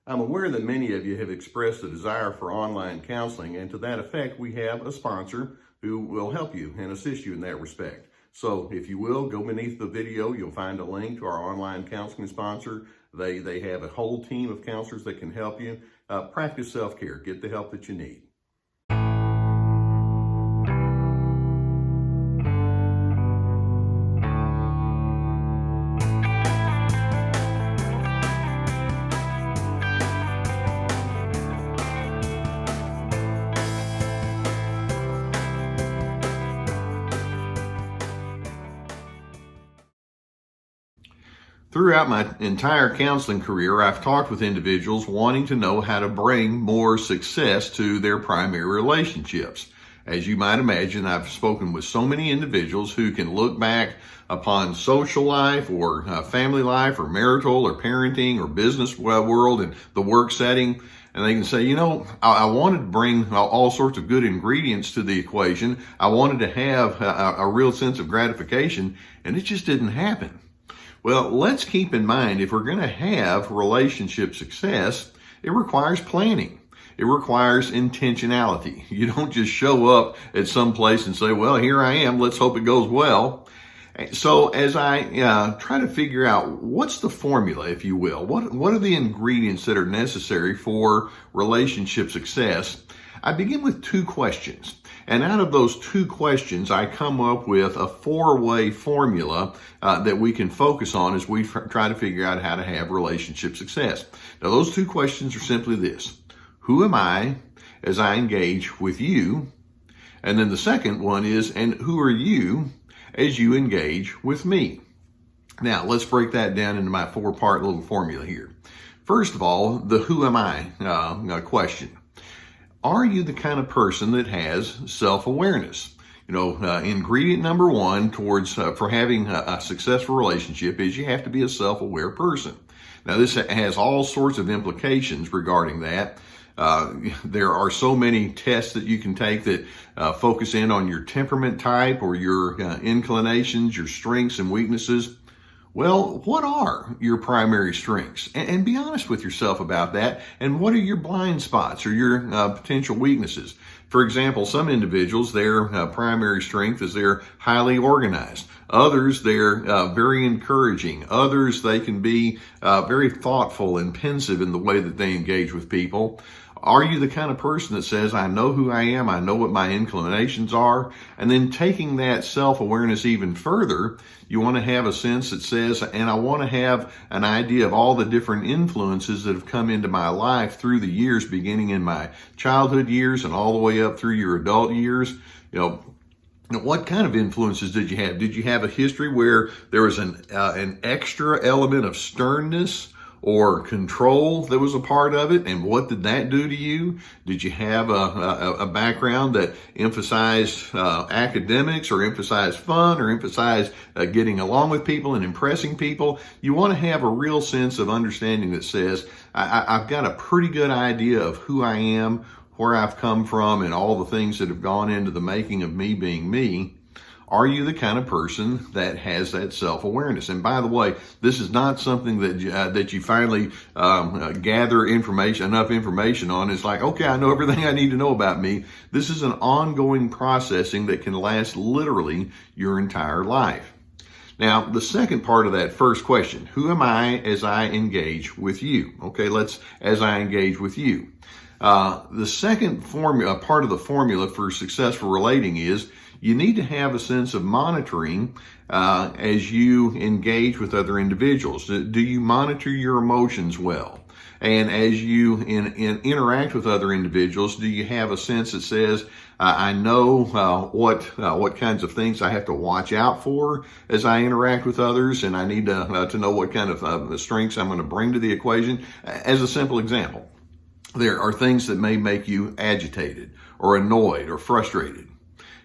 I'm aware that many of you have expressed a desire for online counseling, and to that effect, we have a sponsor who will help you and assist you in that respect. So if you will, go beneath the video, you'll find a link to our online counseling sponsor. They have a whole team of counselors that can help you. Practice self-care, get the help that you need. Throughout my entire counseling career, I've talked with individuals wanting to know how to bring more success to their primary relationships. As you might imagine, I've spoken with so many individuals who can look back upon social life or family life or marital or parenting or business world and the work setting, and they can say, I wanted to bring all sorts of good ingredients to the equation. I wanted to have a real sense of gratification, and it just didn't happen. Well, let's keep in mind, if we're going to have relationship success, it requires planning. It requires intentionality. You don't just show up at some place and say, well, here I am, let's hope it goes well. So as I try to figure out what's the formula, if you will, what are the ingredients that are necessary for relationship success, I begin with two questions. And out of those two questions, I come up with a four-way formula that we can focus on as we try to figure out how to have relationship success. Now, those two questions are simply this: who am I as I engage with you? And then the second one is, and who are you as you engage with me? Now, let's break that down into my four-part little formula here. First of all, the who am I question. Are you the kind of person that has self-awareness? Ingredient number one towards for having a successful relationship is you have to be a self-aware person. Now, this has all sorts of implications regarding that. There are so many tests that you can take that focus in on your temperament type or your inclinations, your strengths and weaknesses. Well, what are your primary strengths? And be honest with yourself about that. And what are your blind spots or your potential weaknesses? For example, some individuals, their primary strength is they're highly organized. Others, they're very encouraging. Others, they can be very thoughtful and pensive in the way that they engage with people. Are you the kind of person that says, I know who I am, I know what my inclinations are? And then taking that self-awareness even further, you want to have a sense that says, and I want to have an idea of all the different influences that have come into my life through the years, beginning in my childhood years and all the way up through your adult years. What kind of influences did you have? Did you have a history where there was an extra element of sternness or control that was a part of it? And what did that do to you? Did you have a background that emphasized academics or emphasized fun or emphasized getting along with people and impressing people? You want to have a real sense of understanding that says, I've got a pretty good idea of who I am, where I've come from, and all the things that have gone into the making of me being me. Are you the kind of person that has that self-awareness? And by the way, this is not something that you finally gather enough information on. It's like, okay, I know everything I need to know about me. This is an ongoing processing that can last literally your entire life. Now, the second part of that first question, who am I as I engage with you? Okay, as I engage with you. The second part of the formula for successful relating is you need to have a sense of monitoring as you engage with other individuals. Do you monitor your emotions well? And as you interact with other individuals, do you have a sense that says, I know what kinds of things I have to watch out for as I interact with others, and I need to know what kind of strengths I'm going to bring to the equation? As a simple example, there are things that may make you agitated or annoyed or frustrated.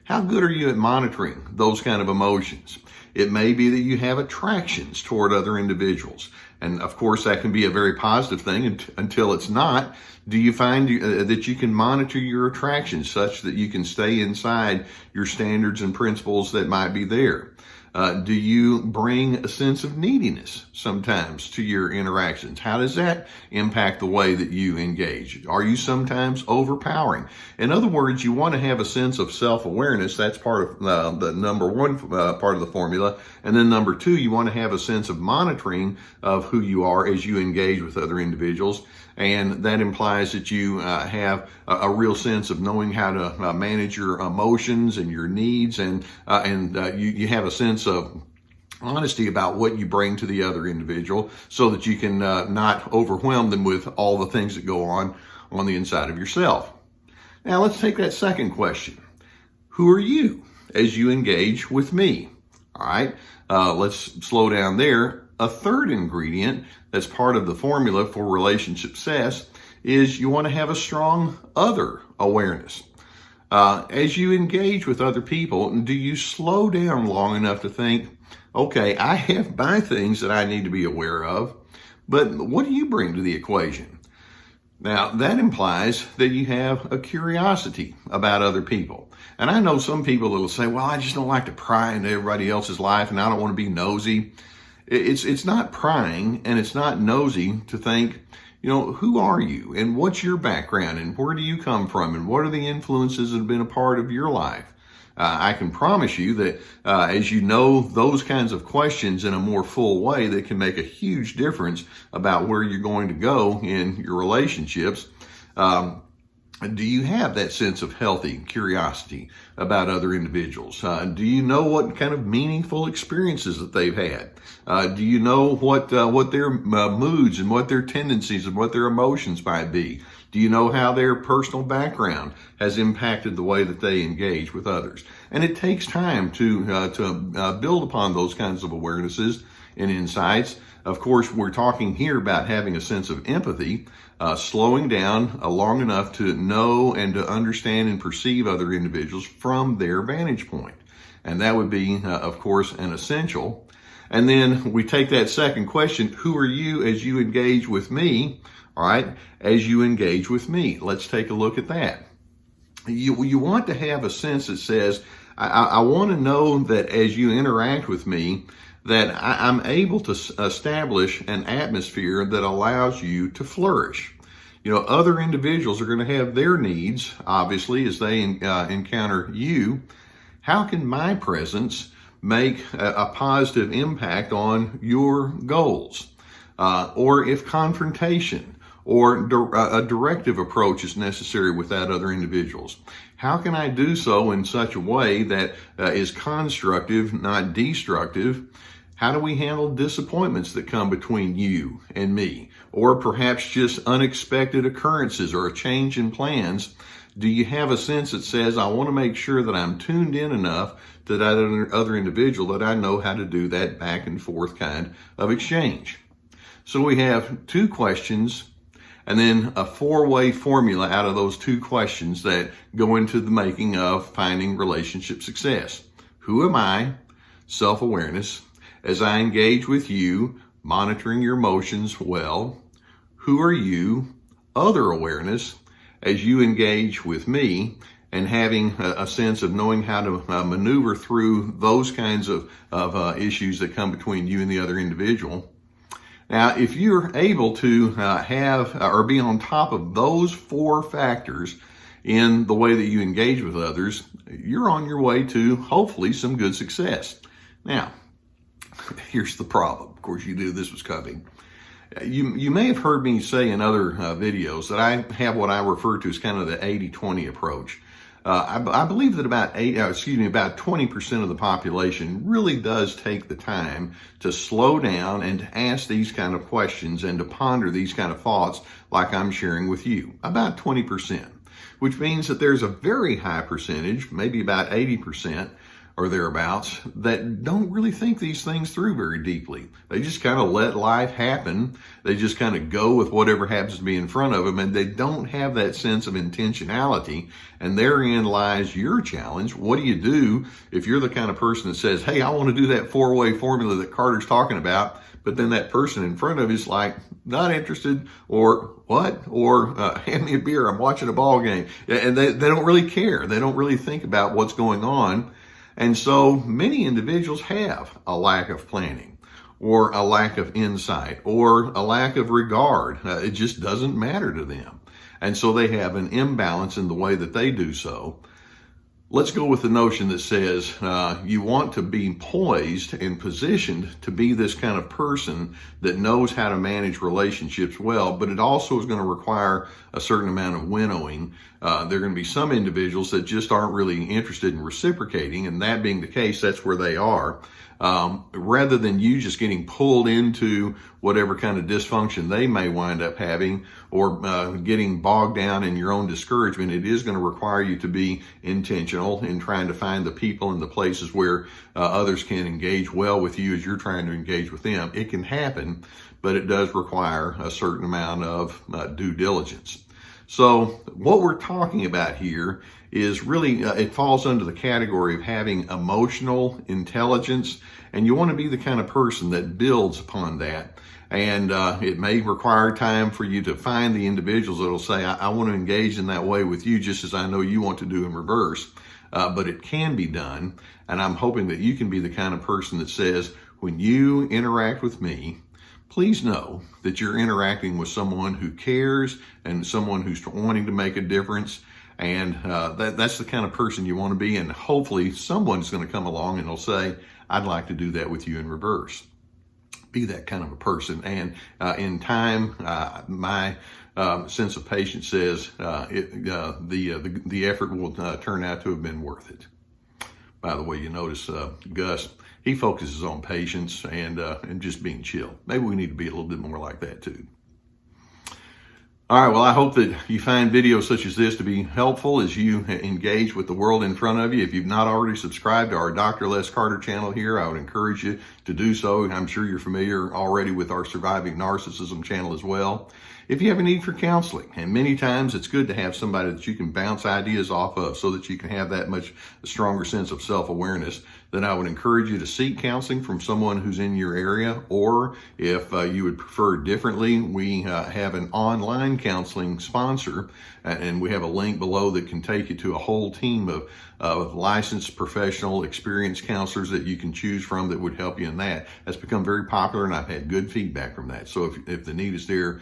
How good are you at monitoring those kind of emotions? It may be that you have attractions toward other individuals. And of course, that can be a very positive thing until it's not. Do you find that you can monitor your attractions such that you can stay inside your standards and principles that might be there? Do you bring a sense of neediness sometimes to your interactions? How does that impact the way that you engage? Are you sometimes overpowering? In other words, you want to have a sense of self-awareness. That's part of the number one part of the formula. And then number two, you want to have a sense of monitoring of who you are as you engage with other individuals. And that implies that you have a real sense of knowing how to manage your emotions and your needs, and you have a sense of honesty about what you bring to the other individual, so that you can not overwhelm them with all the things that go on the inside of yourself. Now let's take that second question. Who are you as you engage with me? All right, let's slow down there. A third ingredient that's part of the formula for relationship success is you want to have a strong other awareness. As you engage with other people, do you slow down long enough to think, okay, I have my things that I need to be aware of, but what do you bring to the equation? Now, that implies that you have a curiosity about other people. And I know some people that will say, well, I just don't like to pry into everybody else's life and I don't want to be nosy. It's not prying and it's not nosy to think, who are you and what's your background and where do you come from and what are the influences that have been a part of your life? I can promise you that as you know those kinds of questions in a more full way, that can make a huge difference about where you're going to go in your relationships. Do you have that sense of healthy curiosity about other individuals? Do you know what kind of meaningful experiences that they've had? Do you know what their moods and what their tendencies and what their emotions might be? Do you know how their personal background has impacted the way that they engage with others? And it takes time to build upon those kinds of awarenesses and insights. Of course, we're talking here about having a sense of empathy, slowing down long enough to know and to understand and perceive other individuals from their vantage point. And that would be, of course, an essential. And then we take that second question, who are you as you engage with me? All right, as you engage with me. Let's take a look at that. You want to have a sense that says, I want to know that as you interact with me, that I'm able to establish an atmosphere that allows you to flourish. Other individuals are going to have their needs, obviously, as they encounter you. How can my presence make a positive impact on your goals? Or if confrontation or a directive approach is necessary with that other individuals, how can I do so in such a way that is constructive, not destructive? How do we handle disappointments that come between you and me? Or perhaps just unexpected occurrences or a change in plans? Do you have a sense that says, I want to make sure that I'm tuned in enough to that other individual that I know how to do that back and forth kind of exchange? So we have two questions and then a four-way formula out of those two questions that go into the making of finding relationship success. Who am I? Self-awareness. As I engage with you, monitoring your emotions well. Who are you? Other awareness. As you engage with me, and having a sense of knowing how to maneuver through those kinds of issues that come between you and the other individual. Now, if you're able to have or be on top of those four factors in the way that you engage with others, you're on your way to hopefully some good success. Now, here's the problem. Of course, you knew this was coming. You may have heard me say in other videos that I have what I refer to as kind of the 80-20 approach. I believe that about 20% of the population really does take the time to slow down and to ask these kind of questions and to ponder these kind of thoughts like I'm sharing with you. About 20%, which means that there's a very high percentage, maybe about 80%, or thereabouts, that don't really think these things through very deeply. They just kind of let life happen. They just kind of go with whatever happens to be in front of them, and they don't have that sense of intentionality. And therein lies your challenge. What do you do if you're the kind of person that says, hey, I want to do that four-way formula that Carter's talking about, but then that person in front of you is like, not interested, or what? Or hand me a beer, I'm watching a ball game. And they don't really care. They don't really think about what's going on. And so many individuals have a lack of planning, or a lack of insight, or a lack of regard. It just doesn't matter to them. And so they have an imbalance in the way that they do so. Let's go with the notion that says you want to be poised and positioned to be this kind of person that knows how to manage relationships well, but it also is going to require a certain amount of winnowing. There are going to be some individuals that just aren't really interested in reciprocating, and that being the case, that's where they are. Rather than you just getting pulled into whatever kind of dysfunction they may wind up having, or getting bogged down in your own discouragement, it is going to require you to be intentional in trying to find the people and the places where others can engage well with you as you're trying to engage with them. It can happen, but it does require a certain amount of due diligence. So what we're talking about here is really, it falls under the category of having emotional intelligence, and you want to be the kind of person that builds upon that. And it may require time for you to find the individuals that'll say, I want to engage in that way with you, just as I know you want to do in reverse. But it can be done, and I'm hoping that you can be the kind of person that says, when you interact with me, please know that you're interacting with someone who cares and someone who's wanting to make a difference. And that's the kind of person you want to be. And hopefully someone's going to come along and they'll say, I'd like to do that with you in reverse. Be that kind of a person. And in time, my sense of patience says the effort will turn out to have been worth it. By the way, you notice Gus, he focuses on patience and just being chill. Maybe we need to be a little bit more like that too. All right, well, I hope that you find videos such as this to be helpful as you engage with the world in front of you. If you've not already subscribed to our Dr. Les Carter channel here, I would encourage you to do so. I'm sure you're familiar already with our Surviving Narcissism channel as well. If you have a need for counseling, and many times it's good to have somebody that you can bounce ideas off of so that you can have that much stronger sense of self-awareness, then I would encourage you to seek counseling from someone who's in your area. Or if you would prefer differently, we have an online counseling sponsor, and we have a link below that can take you to a whole team of licensed, professional, experienced counselors that you can choose from that would help you in that. That's become very popular, and I've had good feedback from that. So if the need is there,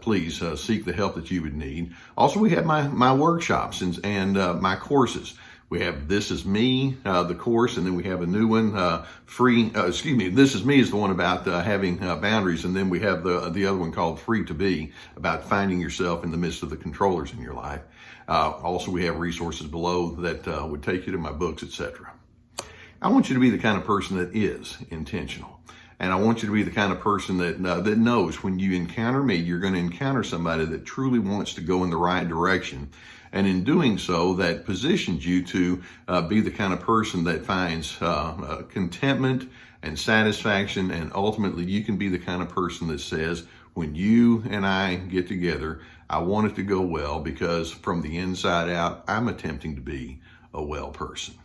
please seek the help that you would need. Also, we have my workshops and my courses. We have This Is Me, the course, and then we have a new one, This Is Me is the one about having boundaries, and then we have the other one called Free to Be, about finding yourself in the midst of the controllers in your life. Also, we have resources below that would take you to my books, etc. I want you to be the kind of person that is intentional. And I want you to be the kind of person that knows when you encounter me, you're going to encounter somebody that truly wants to go in the right direction. And in doing so, that positions you to be the kind of person that finds contentment and satisfaction. And ultimately, you can be the kind of person that says, when you and I get together, I want it to go well, because from the inside out, I'm attempting to be a well person.